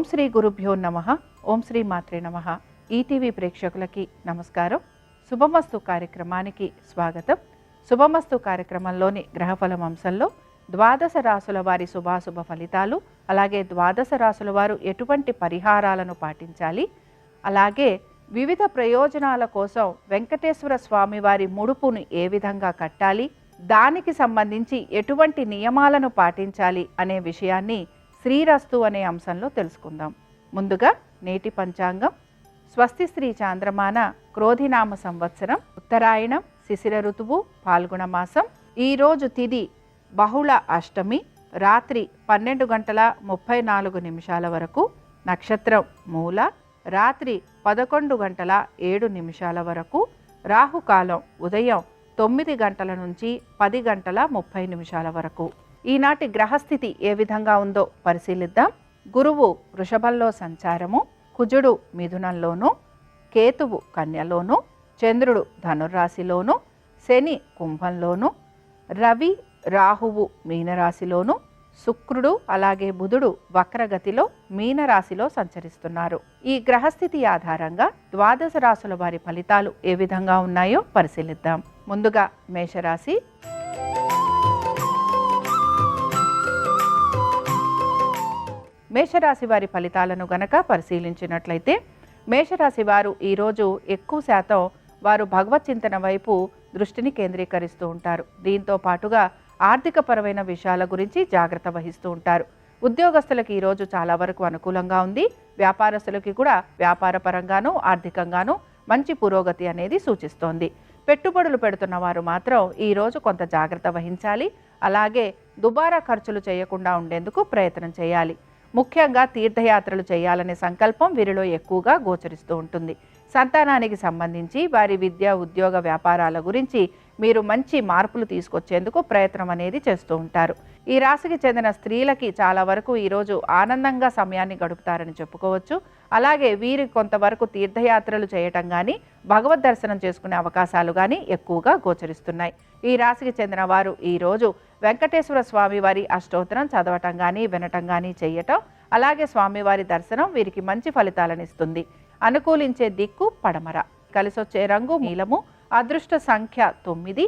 ఓం శ్రీ గురుభ్యో నమః. ఓం శ్రీ మాత్రే నమః. ఈటీవీ ప్రేక్షకులకి నమస్కారం. శుభమస్తు కార్యక్రమానికి స్వాగతం. శుభమస్తు కార్యక్రమంలోని గ్రహఫలం అంశంలో ద్వాదశ రాసుల వారి శుభాశుభ ఫలితాలు, అలాగే ద్వాదశ రాసుల వారు ఎటువంటి పరిహారాలను పాటించాలి, అలాగే వివిధ ప్రయోజనాల కోసం వెంకటేశ్వర స్వామి వారి ముడుపును ఏ విధంగా కట్టాలి, దానికి సంబంధించి ఎటువంటి నియమాలను పాటించాలి అనే విషయాన్ని శ్రీరస్తు అనే అంశంలో తెలుసుకుందాం. ముందుగా నేటి పంచాంగం. స్వస్తి శ్రీ చాంద్రమాన క్రోధినామ సంవత్సరం, ఉత్తరాయణం, శిశిర ఋతువు, పాల్గొన మాసం. ఈరోజు తిథి బహుళ అష్టమి, రాత్రి 12:34 వరకు. నక్షత్రం మూల, రాత్రి 11:07 వరకు. రాహుకాలం ఉదయం 9 గంటల నుంచి 10:30 వరకు. ఈనాటి గ్రహస్థితి ఏ విధంగా ఉందో పరిశీలిద్దాం. గురువు వృషభంలో సంచారము, కుజుడు మిథునంలోను, కేతువు కన్యలోను, చంద్రుడు ధనుర్రాశిలోను, శని కుంభంలోను, రవి రాహువు మీనరాశిలోను, శుక్రుడు అలాగే బుధుడు వక్రగతిలో మీనరాశిలో సంచరిస్తున్నారు. ఈ గ్రహస్థితి ఆధారంగా ద్వాదశ రాశుల వారి ఫలితాలు ఏ విధంగా ఉన్నాయో పరిశీలిద్దాం. ముందుగా మేషరాశి. మేషరాశి వారి ఫలితాలను గనక పరిశీలించినట్లయితే, మేషరాశి వారు ఈరోజు ఎక్కువ శాతం వారు భగవత్ చింతన వైపు దృష్టిని కేంద్రీకరిస్తూ ఉంటారు. దీంతో పాటుగా ఆర్థికపరమైన విషయాల గురించి జాగ్రత్త వహిస్తూ ఉంటారు. ఉద్యోగస్తులకి ఈరోజు చాలా వరకు అనుకూలంగా ఉంది. వ్యాపారస్తులకి కూడా వ్యాపార పరంగానూ ఆర్థికంగానూ మంచి పురోగతి అనేది సూచిస్తోంది. పెట్టుబడులు పెడుతున్న వారు మాత్రం ఈరోజు కొంత జాగ్రత్త వహించాలి. అలాగే దుబారా ఖర్చులు చేయకుండా ఉండేందుకు ప్రయత్నం చేయాలి. ముఖ్యంగా తీర్థయాత్రలు చేయాలనే సంకల్పం వీరిలో ఎక్కువగా గోచరిస్తూ ఉంటుంది. సంతానానికి సంబంధించి వారి విద్య, ఉద్యోగ, వ్యాపారాల గురించి మీరు మంచి మార్పులు తీసుకొచ్చేందుకు ప్రయత్నం అనేది చేస్తూ ఉంటారు. ఈ రాశికి చెందిన స్త్రీలకి చాలా వరకు ఈరోజు ఆనందంగా సమయాన్ని గడుపుతారని చెప్పుకోవచ్చు. అలాగే వీరి కొంతవరకు తీర్థయాత్రలు చేయటం కానీ, భగవద్ దర్శనం చేసుకునే అవకాశాలు కానీ ఎక్కువగా గోచరిస్తున్నాయి. ఈ రాశికి చెందిన వారు ఈరోజు వెంకటేశ్వర స్వామి వారి అష్టోత్తరం చదవటం కానీ, వినటం కానీ చేయటం, అలాగే స్వామివారి దర్శనం వీరికి మంచి ఫలితాలను ఇస్తుంది. అనుకూలించే దిక్కు పడమర. కలిసొచ్చే రంగు నీలము. అదృష్ట సంఖ్య 9.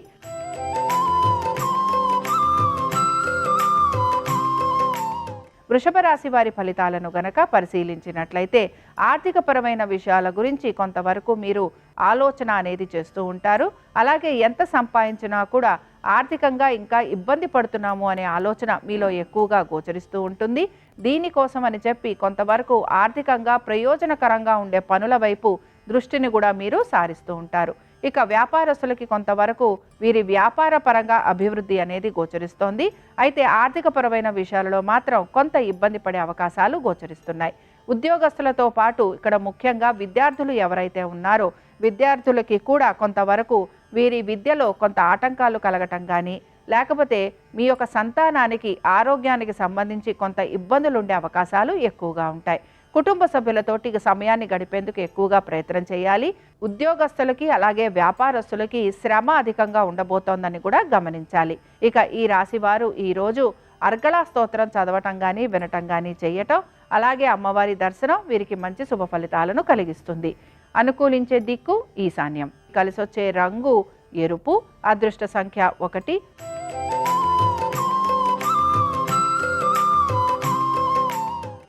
వృషభ రాశి వారి ఫలితాలను గనక పరిశీలించినట్లయితే, ఆర్థికపరమైన విషయాల గురించి కొంతవరకు మీరు ఆలోచన అనేది చేస్తూ ఉంటారు. అలాగే ఎంత సంపాదించినా కూడా ఆర్థికంగా ఇంకా ఇబ్బంది పడుతున్నాము అనే ఆలోచన మీలో ఎక్కువగా గోచరిస్తూ ఉంటుంది. దీనికోసం అని చెప్పి కొంతవరకు ఆర్థికంగా ప్రయోజనకరంగా ఉండే పనుల వైపు దృష్టిని కూడా మీరు సారిస్తూ ఉంటారు. ఇక వ్యాపారస్తులకి కొంతవరకు వీరి వ్యాపార పరంగా అభివృద్ధి అనేది గోచరిస్తోంది. అయితే ఆర్థికపరమైన విషయాలలో మాత్రం కొంత ఇబ్బంది పడే అవకాశాలు గోచరిస్తున్నాయి. ఉద్యోగస్తులతో పాటు ఇక్కడ ముఖ్యంగా విద్యార్థులు ఎవరైతే ఉన్నారో విద్యార్థులకి కూడా కొంతవరకు వీరి విద్యలో కొంత ఆటంకాలు కలగటం కానీ, లేకపోతే మీ యొక్క సంతానానికి ఆరోగ్యానికి సంబంధించి కొంత ఇబ్బందులు ఉండే అవకాశాలు ఎక్కువగా ఉంటాయి. కుటుంబ సభ్యులతోటి సమయాన్ని గడిపేందుకు ఎక్కువగా ప్రయత్నం చేయాలి. ఉద్యోగస్తులకి అలాగే వ్యాపారస్తులకి శ్రమ అధికంగా ఉండబోతోందని కూడా గమనించాలి. ఇక ఈ రాశి వారు ఈరోజు అర్గళా స్తోత్రం చదవటం కానీ, వినటం కానీ చేయటం, అలాగే అమ్మవారి దర్శనం వీరికి మంచి శుభ ఫలితాలను కలిగిస్తుంది. అనుకూలించే దిక్కు ఈశాన్యం. కలిసొచ్చే రంగు ఎరుపు. అదృష్ట సంఖ్య 1.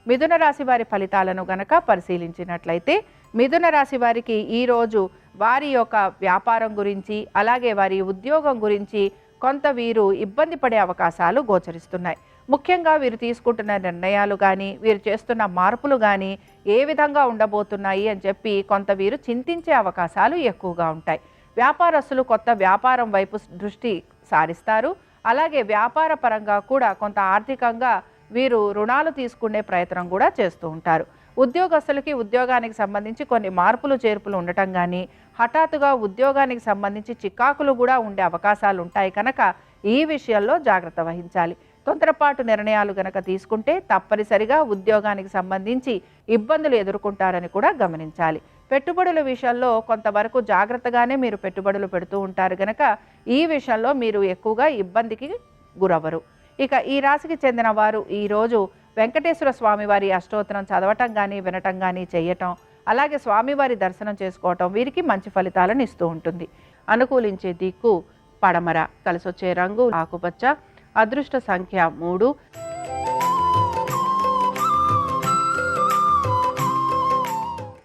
మిథున రాశి వారి ఫలితాలను గనక పరిశీలించినట్లయితే, మిథున రాశి వారికి ఈరోజు వారి యొక్క వ్యాపారం గురించి, అలాగే వారి ఉద్యోగం గురించి కొంత వీరు ఇబ్బంది పడే అవకాశాలు గోచరిస్తున్నాయి. ముఖ్యంగా వీరు తీసుకుంటున్న నిర్ణయాలు కానీ, వీరు చేస్తున్న మార్పులు కానీ ఏ విధంగా ఉండబోతున్నాయి అని చెప్పి కొంత వీరు చింతించే అవకాశాలు ఎక్కువగా ఉంటాయి. వ్యాపారస్తులు కొత్త వ్యాపారం వైపు దృష్టి సారిస్తారు. అలాగే వ్యాపార పరంగా కూడా కొంత ఆర్థికంగా వీరు రుణాలు తీసుకునే ప్రయత్నం కూడా చేస్తూ ఉంటారు. ఉద్యోగస్తులకి ఉద్యోగానికి సంబంధించి కొన్ని మార్పులు చేర్పులు ఉండటం కానీ, హఠాత్తుగా ఉద్యోగానికి సంబంధించి చికాకులు కూడా ఉండే అవకాశాలు ఉంటాయి కనుక ఈ విషయంలో జాగ్రత్త వహించాలి. తొందరపాటు నిర్ణయాలు గనక తీసుకుంటే తప్పనిసరిగా ఉద్యోగానికి సంబంధించి ఇబ్బందులు ఎదుర్కొంటారని కూడా గమనించాలి. పెట్టుబడుల విషయంలో కొంతవరకు జాగ్రత్తగానే మీరు పెట్టుబడులు పెడుతూ ఉంటారు గనక ఈ విషయంలో మీరు ఎక్కువగా ఇబ్బందికి గురవరు. ఇక ఈ రాశికి చెందిన వారు ఈరోజు వెంకటేశ్వర స్వామివారి అష్టోత్తరం చదవటం కానీ వినటం కానీ చేయటం, అలాగే స్వామివారి దర్శనం చేసుకోవటం వీరికి మంచి ఫలితాలను ఇస్తూ ఉంటుంది. అనుకూలించే దిక్కు పడమర, కలిసొచ్చే రంగు ఆకుపచ్చ, అదృష్ట సంఖ్య 3.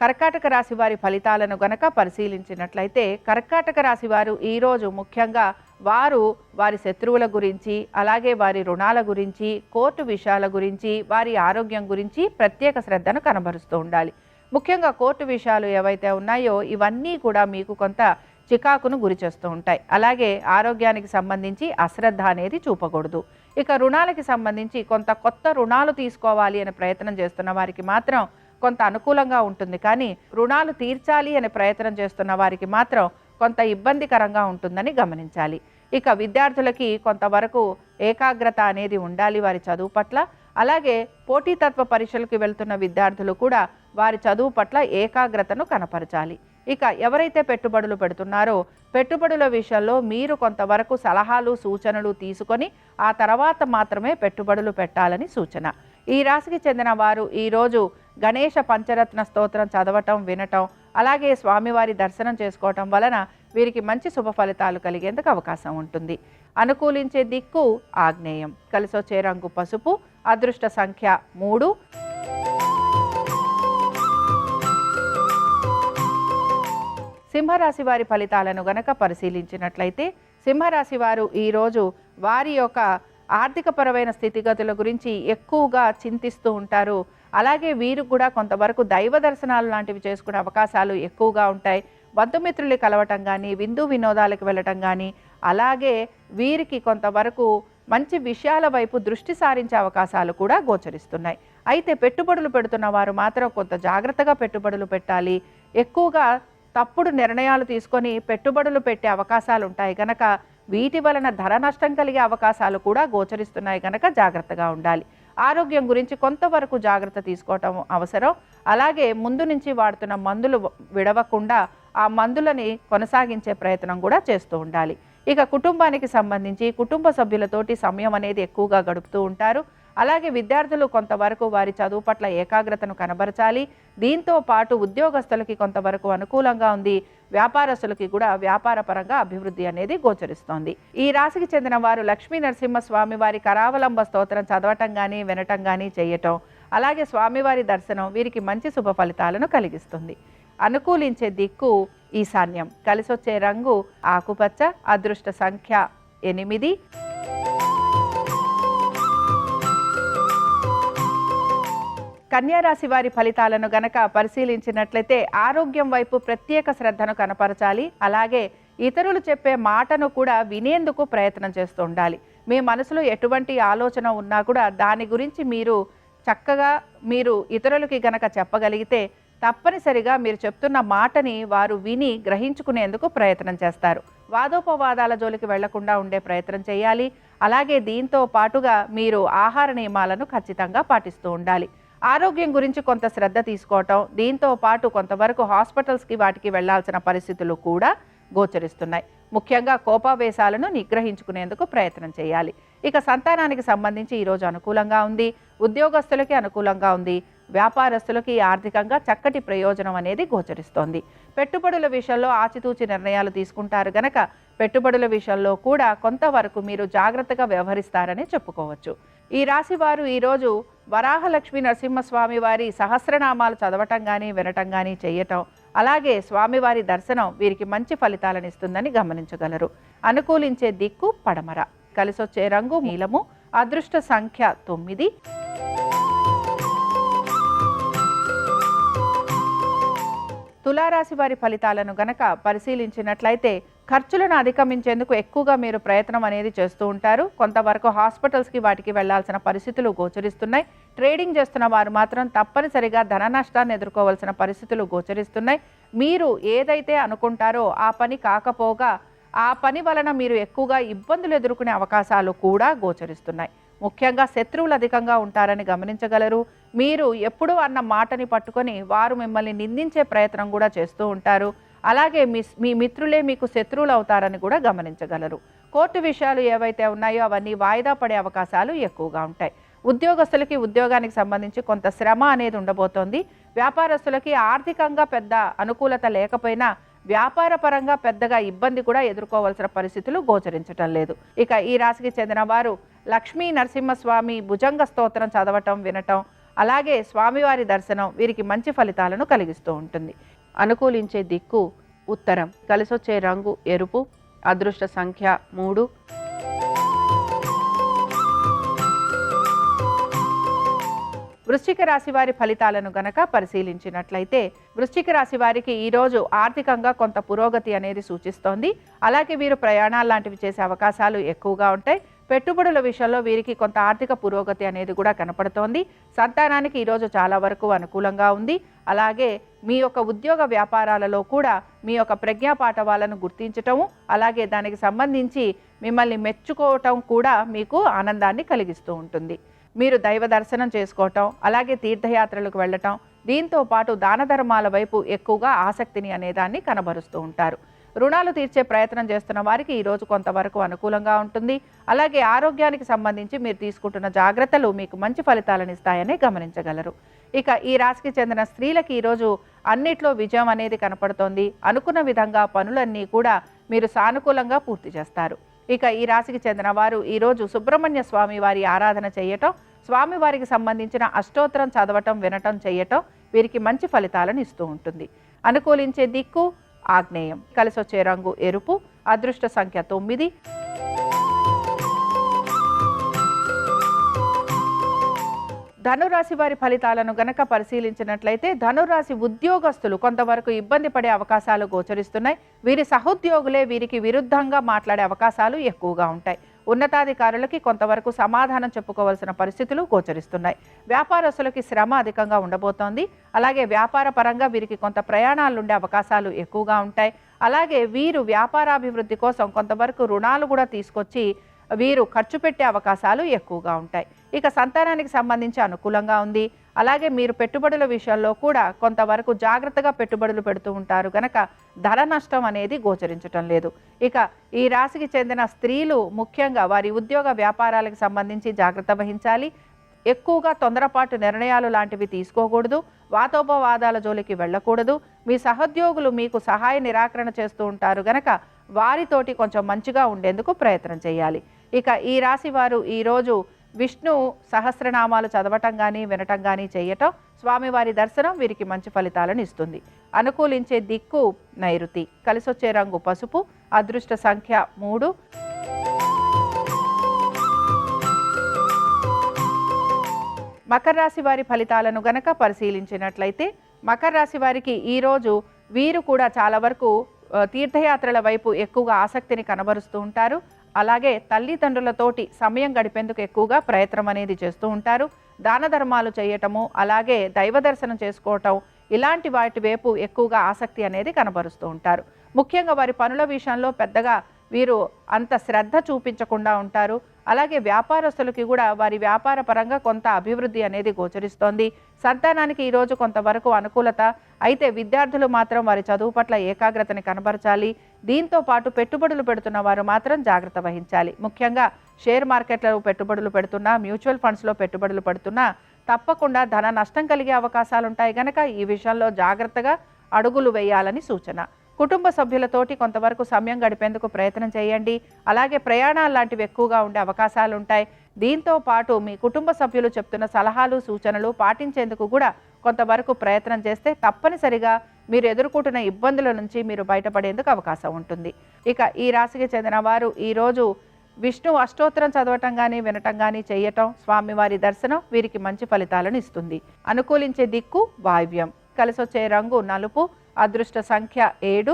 కర్కాటక రాశి వారి ఫలితాలను గనక పరిశీలించినట్లయితే కర్కాటక రాశి వారు ఈరోజు ముఖ్యంగా వారి శత్రువుల గురించి, అలాగే వారి రుణాల గురించి, కోర్టు విషయాల గురించి, వారి ఆరోగ్యం గురించి ప్రత్యేక శ్రద్ధను కనబరుస్తూ ఉండాలి. ముఖ్యంగా కోర్టు విషయాలు ఏవైతే ఉన్నాయో ఇవన్నీ కూడా మీకు కొంత చికాకును గురి చేస్తూ ఉంటాయి. అలాగే ఆరోగ్యానికి సంబంధించి అశ్రద్ధ అనేది చూపకూడదు. ఇక రుణాలకి సంబంధించి కొంత కొత్త రుణాలు తీసుకోవాలి అనే ప్రయత్నం చేస్తున్న వారికి మాత్రం కొంత అనుకూలంగా ఉంటుంది. కానీ రుణాలు తీర్చాలి అనే ప్రయత్నం చేస్తున్న వారికి మాత్రం కొంత ఇబ్బందికరంగా ఉంటుందని గమనించాలి. ఇక విద్యార్థులకి కొంతవరకు ఏకాగ్రత అనేది ఉండాలి వారి చదువు పట్ల. అలాగే పోటీతత్వ పరీక్షలకు వెళ్తున్న విద్యార్థులు కూడా వారి చదువు పట్ల ఏకాగ్రతను కనపరచాలి. ఇక ఎవరైతే పెట్టుబడులు పెడుతున్నారో పెట్టుబడుల విషయంలో మీరు కొంతవరకు సలహాలు సూచనలు తీసుకొని ఆ తర్వాత మాత్రమే పెట్టుబడులు పెట్టాలని సూచన. ఈ రాశికి చెందిన వారు ఈరోజు గణేష పంచరత్న స్తోత్రం చదవటం, వినటం, అలాగే స్వామివారి దర్శనం చేసుకోవటం వలన వీరికి మంచి శుభ ఫలితాలు కలిగేందుకు అవకాశం ఉంటుంది. అనుకూలించే దిక్కు ఆగ్నేయం, కలిసొచ్చే రంగు పసుపు, అదృష్ట సంఖ్య 3. సింహరాశి వారి ఫలితాలను గనక పరిశీలించినట్లయితే సింహరాశి వారు ఈరోజు వారి యొక్క ఆర్థికపరమైన స్థితిగతుల గురించి ఎక్కువగా చింతిస్తూ ఉంటారు. అలాగే వీరు కూడా కొంతవరకు దైవ దర్శనాలు లాంటివి చేసుకునే అవకాశాలు ఎక్కువగా ఉంటాయి. బంధుమిత్రులు కలవటం కానీ, విందు వినోదాలకు వెళ్ళటం కానీ, అలాగే వీరికి కొంతవరకు మంచి విషయాల వైపు దృష్టి సారించే అవకాశాలు కూడా గోచరిస్తున్నాయి. అయితే పెట్టుబడులు పెడుతున్న వారు మాత్రం కొంత జాగ్రత్తగా పెట్టుబడులు పెట్టాలి. ఎక్కువగా తప్పుడు నిర్ణయాలు తీసుకొని పెట్టుబడులు పెట్టే అవకాశాలు ఉంటాయి కనుక వీటి వలన ధర నష్టం కలిగే అవకాశాలు కూడా గోచరిస్తున్నాయి కనుక జాగ్రత్తగా ఉండాలి. ఆరోగ్యం గురించి కొంతవరకు జాగ్రత్త తీసుకోవటం అవసరం. అలాగే ముందు నుంచి వాడుతున్న మందులు విడవకుండా ఆ మందులని కొనసాగించే ప్రయత్నం కూడా చేస్తూ ఉండాలి. ఇక కుటుంబానికి సంబంధించి కుటుంబ సభ్యులతోటి సమయం అనేది ఎక్కువగా గడుపుతూ ఉంటారు. అలాగే విద్యార్థులు కొంతవరకు వారి చదువు పట్ల ఏకాగ్రతను కనబరచాలి. దీంతో పాటు ఉద్యోగస్తులకి కొంతవరకు అనుకూలంగా ఉంది. వ్యాపారస్తులకి కూడా వ్యాపారపరంగా అభివృద్ధి అనేది గోచరిస్తోంది. ఈ రాశికి చెందిన వారు లక్ష్మీ నరసింహస్వామి వారి కరావలంబ స్తోత్రం చదవటం కానీ, వినటం కానీ చేయటం, అలాగే స్వామివారి దర్శనం వీరికి మంచి శుభ ఫలితాలను కలిగిస్తుంది. అనుకూలించే దిక్కు ఈశాన్యం, కలిసొచ్చే రంగు ఆకుపచ్చ, అదృష్ట సంఖ్య 8. కన్యారాశి వారి ఫలితాలను గనక పరిశీలించినట్లయితే ఆరోగ్యం వైపు ప్రత్యేక శ్రద్ధను కనపరచాలి. అలాగే ఇతరులు చెప్పే మాటను కూడా వినేందుకు ప్రయత్నం చేస్తూ ఉండాలి. మీ మనసులో ఎటువంటి ఆలోచన ఉన్నా కూడా దాని గురించి మీరు చక్కగా ఇతరులకి గనక చెప్పగలిగితే తప్పనిసరిగా మీరు చెప్తున్న మాటని వారు విని గ్రహించుకునేందుకు ప్రయత్నం చేస్తారు. వాదోపవాదాల జోలికి వెళ్లకుండా ఉండే ప్రయత్నం చేయాలి. అలాగే దీంతో పాటుగా మీరు ఆహార నియమాలను ఖచ్చితంగా పాటిస్తూ ఉండాలి. ఆరోగ్యం గురించి కొంత శ్రద్ధ తీసుకోవటం, దీంతో పాటు కొంతవరకు హాస్పిటల్స్కి వాటికి వెళ్లాల్సిన పరిస్థితులు కూడా గోచరిస్తున్నాయి. ముఖ్యంగా కోపావేశాలను నిగ్రహించుకునేందుకు ప్రయత్నం చేయాలి. ఇక సంతానానికి సంబంధించి ఈరోజు అనుకూలంగా ఉంది. ఉద్యోగస్తులకి అనుకూలంగా ఉంది. వ్యాపారస్తులకి ఆర్థికంగా చక్కటి ప్రయోజనం అనేది గోచరిస్తోంది. పెట్టుబడుల విషయంలో ఆచితూచి నిర్ణయాలు తీసుకుంటారు గనక పెట్టుబడుల విషయంలో కూడా కొంతవరకు మీరు జాగ్రత్తగా వ్యవహరిస్తారని చెప్పుకోవచ్చు. ఈ రాశి వారు ఈరోజు వరాహలక్ష్మీ నరసింహస్వామి వారి సహస్రనామాలు చదవటం కానీ, వినటం కానీ చేయటం, అలాగే స్వామివారి దర్శనం వీరికి మంచి ఫలితాలను ఇస్తుందని గమనించగలరు. అనుకూలించే దిక్కు పడమర, కలిసొచ్చే రంగు నీలము, అదృష్ట సంఖ్య 9. తులారాశి వారి ఫలితాలను గనక పరిశీలించినట్లయితే ఖర్చులను అధిగమించేందుకు ఎక్కువగా మీరు ప్రయత్నం అనేది చేస్తూ ఉంటారు. కొంతవరకు హాస్పిటల్స్కి వాటికి వెళ్లాల్సిన పరిస్థితులు గోచరిస్తున్నాయి. ట్రేడింగ్ చేస్తున్న వారు మాత్రం తప్పనిసరిగా ధన నష్టాన్ని ఎదుర్కోవాల్సిన పరిస్థితులు గోచరిస్తున్నాయి. మీరు ఏదైతే అనుకుంటారో ఆ పని కాకపోగా ఆ పని వలన మీరు ఎక్కువగా ఇబ్బందులు ఎదుర్కొనే అవకాశాలు కూడా గోచరిస్తున్నాయి. ముఖ్యంగా శత్రువులు అధికంగా ఉంటారని గమనించగలరు. మీరు ఎప్పుడూ అన్న మాటని పట్టుకొని వారు మిమ్మల్ని నిందించే ప్రయత్నం కూడా చేస్తూ ఉంటారు. అలాగే మీ మిత్రులే మీకు శత్రువులు అవుతారని కూడా గమనించగలరు. కోర్టు విషయాలు ఏవైతే ఉన్నాయో అవన్నీ వాయిదా పడే అవకాశాలు ఎక్కువగా ఉంటాయి. ఉద్యోగస్తులకి ఉద్యోగానికి సంబంధించి కొంత శ్రమ అనేది ఉండబోతోంది. వ్యాపారస్తులకి ఆర్థికంగా పెద్ద అనుకూలత లేకపోయినా వ్యాపార పరంగా పెద్దగా ఇబ్బంది కూడా ఎదుర్కోవాల్సిన పరిస్థితులు గోచరించటం లేదు. ఇక ఈ రాశికి చెందిన వారు లక్ష్మీ నరసింహస్వామి భుజంగ స్తోత్రం చదవటం, వినటం, అలాగే స్వామివారి దర్శనం వీరికి మంచి ఫలితాలను కలిగిస్తూ ఉంటుంది. అనుకూలించే దిక్కు ఉత్తరం. కలిసొచ్చే రంగు ఎరుపు. అదృష్ట సంఖ్య 3. వృశ్చిక రాశి వారి ఫలితాలను గనక పరిశీలించినట్లయితే వృశ్చిక రాశి వారికి ఈరోజు ఆర్థికంగా కొంత పురోగతి అనేది సూచిస్తోంది. అలాగే వీరు ప్రయాణాలు లాంటివి చేసే అవకాశాలు ఎక్కువగా ఉంటాయి. పెట్టుబడుల విషయంలో వీరికి కొంత ఆర్థిక పురోగతి అనేది కూడా కనపడుతోంది. సంతానానికి ఈరోజు చాలా వరకు అనుకూలంగా ఉంది. అలాగే మీ యొక్క ఉద్యోగ వ్యాపారాలలో కూడా మీ యొక్క ప్రజ్ఞాపాఠవాలను గుర్తించటము, అలాగే దానికి సంబంధించి మిమ్మల్ని మెచ్చుకోవటం కూడా మీకు ఆనందాన్ని కలిగిస్తూ ఉంటుంది. మీరు దైవ దర్శనం చేసుకోవటం, అలాగే తీర్థయాత్రలకు వెళ్ళటం, దీంతో పాటు దాన ధర్మాల వైపు ఎక్కువగా ఆసక్తిని అనేదాన్ని కనబరుస్తూ ఉంటారు. రుణాలు తీర్చే ప్రయత్నం చేస్తున్న వారికి ఈరోజు కొంతవరకు అనుకూలంగా ఉంటుంది. అలాగే ఆరోగ్యానికి సంబంధించి మీరు తీసుకుంటున్న జాగ్రత్తలు మీకు మంచి ఫలితాలను ఇస్తాయని గమనించగలరు. ఇక ఈ రాశికి చెందిన స్త్రీలకి ఈరోజు అన్నిట్లో విజయం అనేది కనపడుతోంది. అనుకున్న విధంగా పనులన్నీ కూడా మీరు సానుకూలంగా పూర్తి చేస్తారు. ఇక ఈ రాశికి చెందిన వారు ఈరోజు సుబ్రహ్మణ్య స్వామి వారి ఆరాధన చేయటం, స్వామివారికి సంబంధించిన అష్టోత్తరం చదవటం, వినటం, చేయటం వీరికి మంచి ఫలితాలను ఇస్తూ ఉంటుంది. అనుకూలించే దిక్కు ఆగ్నేయం. కలిసొచ్చే రంగు ఎరుపు. అదృష్ట సంఖ్య 9. ధనురాశి వారి ఫలితాలను గనక పరిశీలించినట్లయితే ధనురాశి ఉద్యోగస్తులు కొంతవరకు ఇబ్బంది పడే అవకాశాలు గోచరిస్తున్నాయి. వీరి సహోద్యోగులే వీరికి విరుద్ధంగా మాట్లాడే అవకాశాలు ఎక్కువగా ఉంటాయి. ఉన్నతాధికారులకి కొంతవరకు సమాధానం చెప్పుకోవాల్సిన పరిస్థితులు గోచరిస్తున్నాయి. వ్యాపారస్తులకి శ్రమ అధికంగా ఉండబోతోంది. అలాగే వ్యాపార పరంగా వీరికి కొంత ప్రయాణాలు ఉండే అవకాశాలు ఎక్కువగా ఉంటాయి. అలాగే వీరు వ్యాపారాభివృద్ధి కోసం కొంతవరకు రుణాలు కూడా తీసుకొచ్చి వీరు ఖర్చు పెట్టే అవకాశాలు ఎక్కువగా ఉంటాయి. ఇక సంతానానికి సంబంధించి అనుకూలంగా ఉంది. అలాగే మీరు పెట్టుబడుల విషయంలో కూడా కొంతవరకు జాగ్రత్తగా పెట్టుబడులు పెడుతూ ఉంటారు కనుక ధన నష్టం అనేది గోచరించటం లేదు. ఇక ఈ రాశికి చెందిన స్త్రీలు ముఖ్యంగా వారి ఉద్యోగ వ్యాపారాలకు సంబంధించి జాగ్రత్త వహించాలి. ఎక్కువగా తొందరపాటు నిర్ణయాలు లాంటివి తీసుకోకూడదు. వాదోపవాదాల జోలికి వెళ్ళకూడదు. మీ సహోద్యోగులు మీకు సహాయ నిరాకరణ చేస్తూ ఉంటారు గనక వారితోటి కొంచెం మంచిగా ఉండేందుకు ప్రయత్నం చేయాలి. ఇక ఈ రాశి వారు ఈరోజు విష్ణు సహస్రనామాలు చదవటం కానీ, వినటం కానీ చేయటం, స్వామివారి దర్శనం వీరికి మంచి ఫలితాలను ఇస్తుంది. అనుకూలించే దిక్కు నైరుతి. కలిసొచ్చే రంగు పసుపు. అదృష్ట సంఖ్య 3. మకర రాశి వారి ఫలితాలను గనక పరిశీలించినట్లయితే మకర రాశి వారికి ఈరోజు వీరు కూడా చాలా వరకు తీర్థయాత్రల వైపు ఎక్కువగా ఆసక్తిని కనబరుస్తూ ఉంటారు. అలాగే తల్లిదండ్రులతోటి సమయం గడిపేందుకు ఎక్కువగా ప్రయత్నం అనేది చేస్తూ ఉంటారు. దాన ధర్మాలు చేయటము, అలాగే దైవ దర్శనం చేసుకోవటం, ఇలాంటి వాటి వైపు ఎక్కువగా ఆసక్తి అనేది కనబరుస్తూ ఉంటారు. ముఖ్యంగా వారి పనుల విషయంలో పెద్దగా వీరు అంత శ్రద్ధ చూపించకుండా ఉంటారు. అలాగే వ్యాపారస్తులకి కూడా వారి వ్యాపార పరంగా కొంత అభివృద్ధి అనేది గోచరిస్తోంది. సంతానానికి ఈరోజు కొంతవరకు అనుకూలత. అయితే విద్యార్థులు మాత్రం వారి చదువు పట్ల ఏకాగ్రతని కనబరచాలి. దీంతో పాటు పెట్టుబడులు పెడుతున్న వారు మాత్రం జాగ్రత్త వహించాలి. ముఖ్యంగా షేర్ మార్కెట్లలో పెట్టుబడులు పెడుతున్నా, మ్యూచువల్ ఫండ్స్లో పెట్టుబడులు పెడుతున్నా తప్పకుండా ధన నష్టం కలిగే అవకాశాలు ఉంటాయి కనుక ఈ విషయంలో జాగ్రత్తగా అడుగులు వేయాలని సూచన. కుటుంబ సభ్యులతోటి కొంతవరకు సమయం గడిపేందుకు ప్రయత్నం చేయండి. అలాగే ప్రయాణాలు లాంటివి ఎక్కువగా ఉండే అవకాశాలు ఉంటాయి. దీంతో పాటు మీ కుటుంబ సభ్యులు చెప్తున్న సలహాలు, సూచనలు పాటించేందుకు కూడా కొంతవరకు ప్రయత్నం చేస్తే తప్పనిసరిగా మీరు ఎదుర్కొంటున్న ఇబ్బందుల నుంచి మీరు బయటపడేందుకు అవకాశం ఉంటుంది. ఇక ఈ రాశికి చెందిన వారు ఈరోజు విష్ణు అష్టోత్తరం చదవటం కానీ, వినటం కానీ చేయటం, స్వామివారి దర్శనం వీరికి మంచి ఫలితాలను ఇస్తుంది. అనుకూలించే దిక్కు వాయువ్యం. కలిసొచ్చే రంగు నలుపు. అదృష్ట సంఖ్య 7.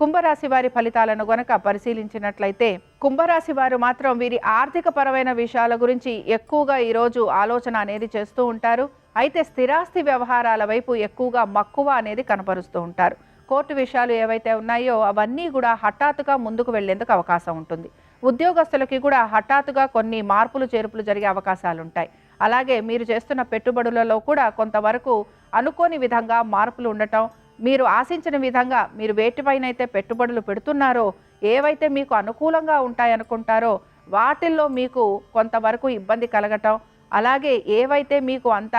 కుంభరాశి వారి ఫలితాలను గనక పరిశీలించినట్లయితే కుంభరాశి వారు మాత్రం వీరి ఆర్థిక పరమైన విషయాల గురించి ఎక్కువగా ఈరోజు ఆలోచన అనేది చేస్తూ ఉంటారు. అయితే స్థిరాస్తి వ్యవహారాల వైపు ఎక్కువగా మక్కువ అనేది కనపరుస్తూ ఉంటారు. కోర్టు విషయాలు ఏవైతే ఉన్నాయో అవన్నీ కూడా హఠాత్తుగా ముందుకు వెళ్లేందుకు అవకాశం ఉంటుంది. ఉద్యోగస్తులకి కూడా హఠాత్తుగా కొన్ని మార్పులు చేర్పులు జరిగే అవకాశాలు ఉంటాయి. అలాగే మీరు చేస్తున్న పెట్టుబడులలో కూడా కొంతవరకు అనుకోని విధంగా మార్పులు ఉండటం, మీరు ఆశించిన విధంగా మీరు వేటిపైనైతే పెట్టుబడులు పెడుతున్నారో, ఏవైతే మీకు అనుకూలంగా ఉంటాయనుకుంటారో వాటిల్లో మీకు కొంతవరకు ఇబ్బంది కలగటం, అలాగే ఏవైతే మీకు అంత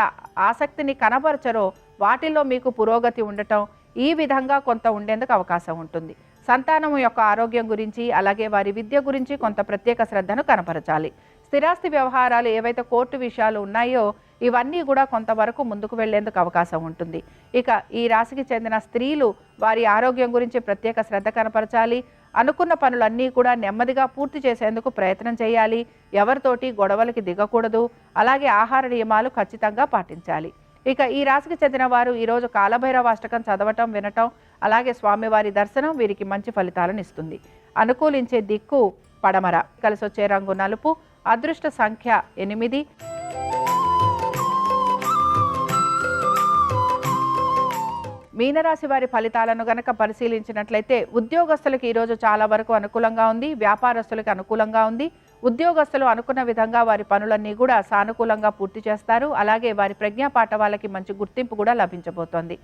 ఆసక్తిని కనబరచరో వాటిల్లో మీకు పురోగతి ఉండటం, ఈ విధంగా కొంత ఉండేందుకు అవకాశం ఉంటుంది. సంతానం యొక్క ఆరోగ్యం గురించి, అలాగే వారి విద్య గురించి కొంత ప్రత్యేక శ్రద్ధను కనపరచాలి. స్థిరాస్తి వ్యవహారాలు ఏవైతే కోర్టు విషయాలు ఉన్నాయో ఇవన్నీ కూడా కొంతవరకు ముందుకు వెళ్లేందుకు అవకాశం ఉంటుంది. ఇక ఈ రాశికి చెందిన స్త్రీలు వారి ఆరోగ్యం గురించి ప్రత్యేక శ్రద్ధ కనపరచాలి. అనుకున్న పనులన్నీ కూడా నెమ్మదిగా పూర్తి చేసేందుకు ప్రయత్నం చేయాలి. ఎవరితోటి గొడవలకి దిగకూడదు. అలాగే ఆహార నియమాలు ఖచ్చితంగా పాటించాలి. ఇక ఈ రాశికి చెందిన వారు ఈరోజు కాలభైరవాష్టకం చదవటం, వినటం, అలాగే స్వామివారి దర్శనం వీరికి మంచి ఫలితాలను ఇస్తుంది. అనుకూలించే దిక్కు పడమర. కలిసొచ్చే రంగు నలుపు. అదృష్ట సంఖ్య 8. మీనరాశి వారి ఫలితాలను గనక పరిశీలించినట్లయితే ఉద్యోగస్తులకు ఈరోజు చాలా వరకు అనుకూలంగా ఉంది. వ్యాపారస్తులకు అనుకూలంగా ఉంది. ఉద్యోగస్తులు అనుకున్న విధంగా వారి పనులన్నీ కూడా సానుకూలంగా పూర్తి చేస్తారు. అలాగే వారి ప్రజ్ఞాపాఠ వాళ్ళకి మంచి గుర్తింపు కూడా లభించబోతోంది.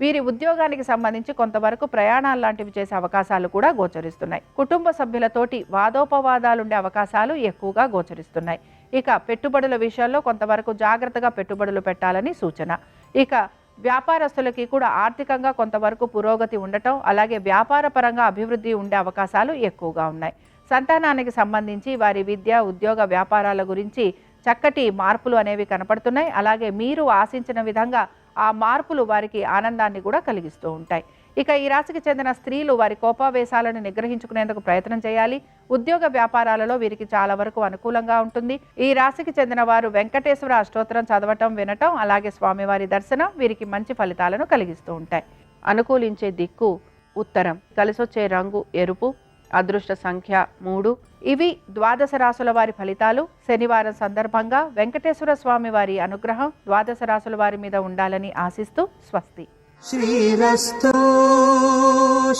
వీరి ఉద్యోగానికి సంబంధించి కొంతవరకు ప్రయాణాలు లాంటివి చేసే అవకాశాలు కూడా గోచరిస్తున్నాయి. కుటుంబ సభ్యులతోటి వాదోపవాదాలుండే అవకాశాలు ఎక్కువగా గోచరిస్తున్నాయి. ఇక పెట్టుబడుల విషయాల్లో కొంతవరకు జాగ్రత్తగా పెట్టుబడులు పెట్టాలని సూచన. ఇక వ్యాపారస్తులకి కూడా ఆర్థికంగా కొంతవరకు పురోగతి ఉండటం, అలాగే వ్యాపార పరంగా అభివృద్ధి ఉండే అవకాశాలు ఎక్కువగా ఉన్నాయి. సంతానానికి సంబంధించి వారి విద్య, ఉద్యోగ, వ్యాపారాల గురించి చక్కటి మార్పులు అనేవి కనపడుతున్నాయి. అలాగే మీరు ఆశించిన విధంగా ఆ మార్పులు వారికి ఆనందాన్ని కూడా కలిగిస్తూ ఉంటాయి. ఇక ఈ రాశికి చెందిన స్త్రీలు వారి కోపావేశాలను నిగ్రహించుకునేందుకు ప్రయత్నం చేయాలి. ఉద్యోగ వ్యాపారాలలో వీరికి చాలా వరకు అనుకూలంగా ఉంటుంది. ఈ రాశికి చెందిన వారు వెంకటేశ్వర అష్టోత్తరం చదవటం, వినటం, అలాగే స్వామివారి దర్శనం వీరికి మంచి ఫలితాలను కలిగిస్తూ ఉంటాయి. అనుకూలించే దిక్కు ఉత్తరం. కలిసొచ్చే రంగు ఎరుపు. అదృష్ట సంఖ్య 3. ఇవి ద్వాదశ రాశుల వారి ఫలితాలు. శనివారం సందర్భంగా వెంకటేశ్వర స్వామి వారి అనుగ్రహం ద్వాదశ రాశుల వారి మీద ఉండాలని ఆశిస్తూ స్వస్తి. శ్రీరస్తు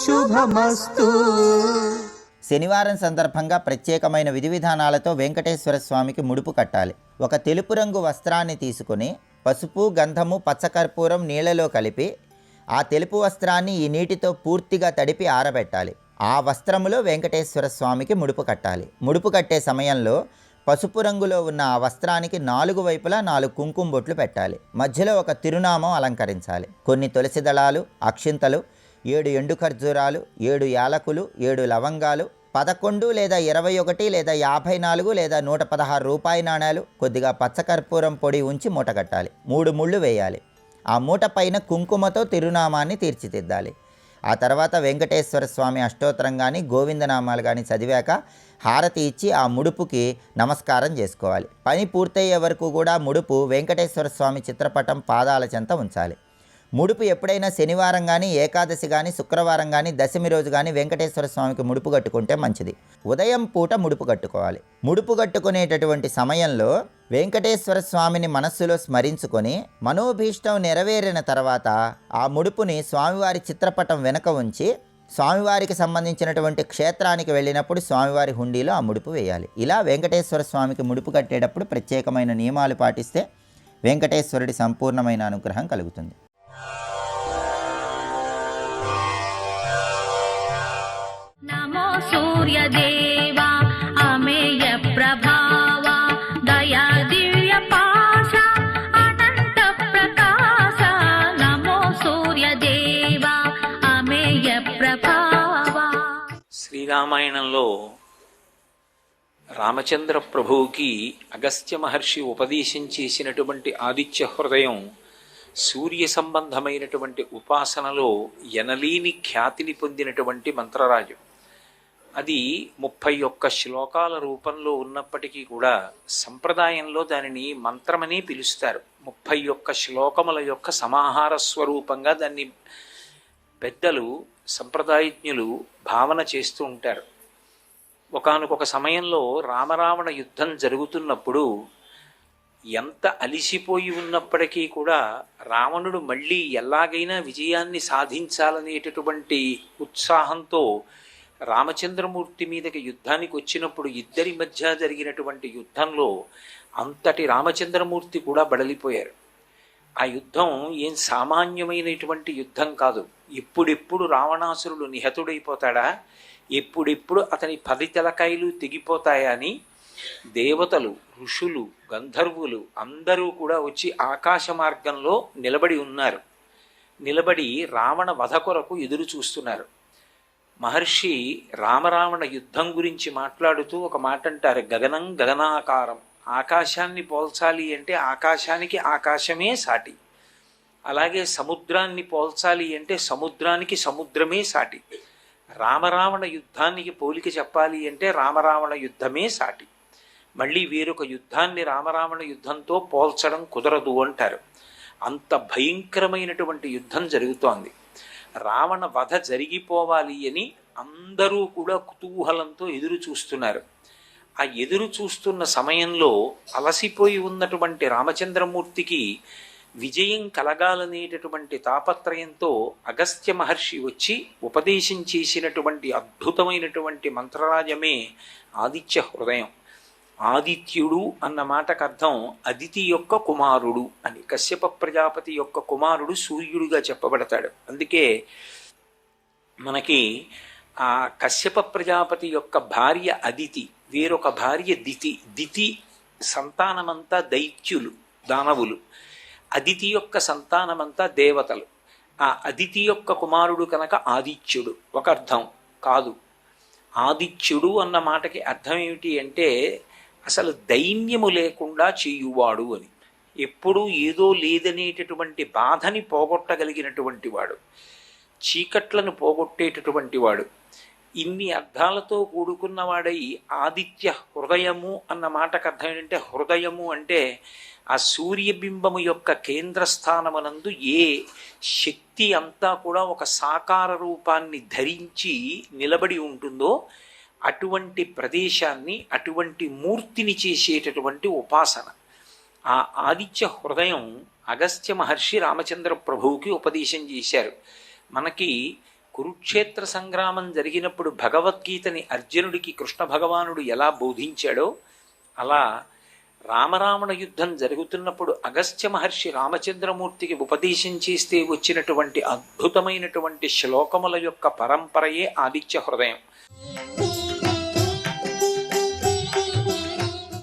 శుభమస్తు. శనివారం సందర్భంగా ప్రత్యేకమైన విధి విధానాలతో వెంకటేశ్వర స్వామికి ముడుపు కట్టాలి. ఒక తెలుపు రంగు వస్త్రాన్ని తీసుకుని పసుపు, గంధము, పచ్చకర్పూరం నీళ్లలో కలిపి ఆ తెలుపు వస్త్రాన్ని ఈ నీటితో పూర్తిగా తడిపి ఆరబెట్టాలి. ఆ వస్త్రములో వెంకటేశ్వర స్వామికి ముడుపు కట్టాలి. ముడుపు కట్టే సమయంలో పసుపు రంగులో ఉన్న ఆ వస్త్రానికి 4 వైపులా 4 కుంకుమ బొట్లు పెట్టాలి. మధ్యలో ఒక తిరునామం అలంకరించాలి. కొన్ని తులసి దళాలు, అక్షింతలు, 7 ఎండు ఖర్జూరాలు, 7 యాలకులు, 7 లవంగాలు, 11 లేదా 21 లేదా 54 లేదా 116 రూపాయి నాణాలు, కొద్దిగా పచ్చకర్పూరం పొడి ఉంచి మూట కట్టాలి. 3 ముళ్ళు వేయాలి. ఆ మూట పైన కుంకుమతో తిరునామాన్ని తీర్చిదిద్దాలి. ఆ తర్వాత వెంకటేశ్వర స్వామి అష్టోత్తరం కానీ, గోవిందనామాలు కానీ చదివాక హారతి ఇచ్చి ఆ ముడుపుకి నమస్కారం చేసుకోవాలి. పని పూర్తయ్యే వరకు కూడా ముడుపు వెంకటేశ్వర స్వామి చిత్రపటం పాదాల చెంత ఉంచాలి. ముడుపు ఎప్పుడైనా శనివారం కానీ, ఏకాదశి కానీ, శుక్రవారం కానీ, దశమి రోజు కానీ వెంకటేశ్వర స్వామికి ముడుపు కట్టుకుంటే మంచిది. ఉదయం పూట ముడుపు కట్టుకోవాలి. ముడుపు కట్టుకునేటటువంటి సమయంలో వెంకటేశ్వర స్వామిని మనస్సులో స్మరించుకొని మనోభీష్టం నెరవేరిన తర్వాత ఆ ముడుపుని స్వామివారి చిత్రపటం వెనక ఉంచి స్వామివారికి సంబంధించినటువంటి క్షేత్రానికి వెళ్ళినప్పుడు స్వామివారి హుండీలో ఆ ముడుపు వేయాలి. ఇలా వెంకటేశ్వర స్వామికి ముడుపు కట్టేటప్పుడు ప్రత్యేకమైన నియమాలు పాటిస్తే వెంకటేశ్వరుడి సంపూర్ణమైన అనుగ్రహం కలుగుతుంది. నమో సూర్యదేవా అమేయ ప్రభావా దయా దివ్య పాశ అనంత ప్రకాశ. నమో సూర్యదేవా అమేయ ప్రభావా. శ్రీరామాయణంలో రామచంద్ర ప్రభువుకి అగస్త్య మహర్షి ఉపదేశం చేసినటువంటి ఆదిత్య హృదయం సూర్య సంబంధమైనటువంటి ఉపాసనలో ఎనలేని ఖ్యాతిని పొందినటువంటి మంత్రరాజు. అది 31 శ్లోకాల రూపంలో ఉన్నప్పటికీ కూడా సంప్రదాయంలో దానిని మంత్రమనే పిలుస్తారు. 31 శ్లోకముల యొక్క సమాహార స్వరూపంగా దాన్ని పెద్దలు, సంప్రదాయజ్ఞులు భావన చేస్తూ ఉంటారు. ఒకానొక సమయంలో రామరావణ యుద్ధం జరుగుతున్నప్పుడు ఎంత అలిసిపోయి ఉన్నప్పటికీ కూడా రావణుడు మళ్ళీ ఎలాగైనా విజయాన్ని సాధించాలనేటటువంటి ఉత్సాహంతో రామచంద్రమూర్తి మీదకి యుద్ధానికి వచ్చినప్పుడు ఇద్దరి మధ్య జరిగినటువంటి యుద్ధంలో అంతటి రామచంద్రమూర్తి కూడా బడలిపోయారు. ఆ యుద్ధం ఏం సామాన్యమైనటువంటి యుద్ధం కాదు. ఎప్పుడెప్పుడు రావణాసురుడు నిహతుడైపోతాడా, ఎప్పుడెప్పుడు అతని 10 తలకాయలు తెగిపోతాయా అని దేవతలు, ఋషులు, గంధర్వులు అందరూ కూడా వచ్చి ఆకాశ మార్గంలో నిలబడి ఉన్నారు. నిలబడి రావణ వధ కొరకు ఎదురు చూస్తున్నారు. మహర్షి రామరావణ యుద్ధం గురించి మాట్లాడుతూ ఒక మాట అంటారు, గగనం గగనాకారం. ఆకాశాన్ని పోల్చాలి అంటే ఆకాశానికి ఆకాశమే సాటి, అలాగే సముద్రాన్ని పోల్చాలి అంటే సముద్రానికి సముద్రమే సాటి, రామరావణ యుద్ధానికి పోలిక చెప్పాలి అంటే రామరావణ యుద్ధమే సాటి, మళ్ళీ వేరొక యుద్ధాన్ని రామరావణ యుద్ధంతో పోల్చడం కుదరదు అంటారు. అంత భయంకరమైనటువంటి యుద్ధం జరుగుతోంది. రావణ వధ జరిగిపోవాలి అని అందరూ కూడా కుతూహలంతో ఎదురు చూస్తున్నారు. ఆ ఎదురు చూస్తున్న సమయంలో అలసిపోయి ఉన్నటువంటి రామచంద్రమూర్తికి విజయం కలగాలనేటటువంటి తాపత్రయంతో అగస్త్య మహర్షి వచ్చి ఉపదేశం చేసినటువంటి అద్భుతమైనటువంటి మంత్రరాజమే ఆదిత్య హృదయం. ఆదిత్యుడు అన్న మాటకు అర్థం అదితి యొక్క కుమారుడు అని. కశ్యప ప్రజాపతి యొక్క కుమారుడు సూర్యుడిగా చెప్పబడతాడు. అందుకే మనకి ఆ కశ్యప ప్రజాపతి యొక్క భార్య అదితి, వేరొక భార్య దితి. దితి సంతానమంతా దైత్యులు, దానవులు. అదితి యొక్క సంతానమంతా దేవతలు. ఆ అదితి యొక్క కుమారుడు కనుక ఆదిత్యుడు ఒక అర్థం. కాదు, ఆదిత్యుడు అన్న మాటకి అర్థం ఏమిటి అంటే అసలు దైన్యము లేకుండా చేయువాడు అని. ఎప్పుడూ ఏదో లేదనేటటువంటి బాధని పోగొట్టగలిగినటువంటి వాడు, చీకట్లను పోగొట్టేటటువంటి వాడు. ఇన్ని అర్థాలతో కూడుకున్నవాడై ఆదిత్య హృదయము అన్న మాటకు అర్థం ఏంటంటే, హృదయము అంటే ఆ సూర్యబింబము యొక్క కేంద్రస్థానమునందు ఏ శక్తి అంతా కూడా ఒక సాకార రూపాన్ని ధరించి నిలబడి ఉంటుందో అటువంటి ప్రదేశాన్ని, అటువంటి మూర్తిని చేసేటటువంటి ఉపాసన. ఆ ఆదిత్య హృదయం అగస్త్య మహర్షి రామచంద్ర ప్రభువుకి ఉపదేశం చేశారు. మనకి కురుక్షేత్ర సంగ్రామం జరిగినప్పుడు భగవద్గీతని అర్జునుడికి కృష్ణ భగవానుడు ఎలా బోధించాడో, అలా రామరావణ యుద్ధం జరుగుతున్నప్పుడు అగస్త్య మహర్షి రామచంద్రమూర్తికి ఉపదేశం చేస్తే వచ్చినటువంటి అద్భుతమైనటువంటి శ్లోకముల యొక్క పరంపరయే ఆదిత్య హృదయం.